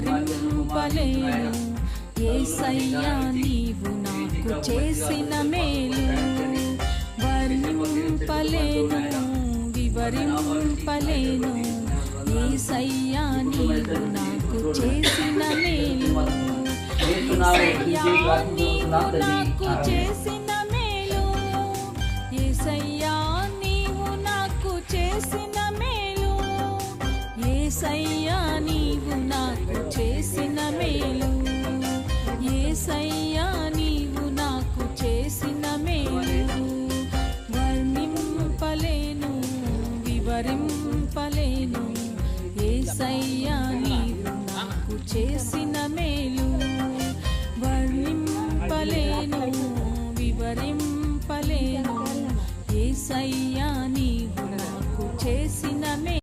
వివరింపలేను యేసయ్యా నీవు నాకు చేసిన మేలు. వర్ణింపలేను వివరింపలేను యేసయ్యా నీవు నాకు చేసిన మేలు. యేసయ్యా నీవు నాకు చేసిన మేలు. యేసయ్యా నీవు నాకు చేసిన మేలు. యేసయ్యా నీవు నాకు చేసిన మేలు. యేసయ్యా నీవు నాకు చేసిన మేలు. వర్ణింపలేను వివరింపలేను యేసయ్యా నీవు నాకు చేసిన మేలు. వర్ణింపలేను వివరింపలేను యేసయ్యా నీవు నాకు చేసిన మేలు.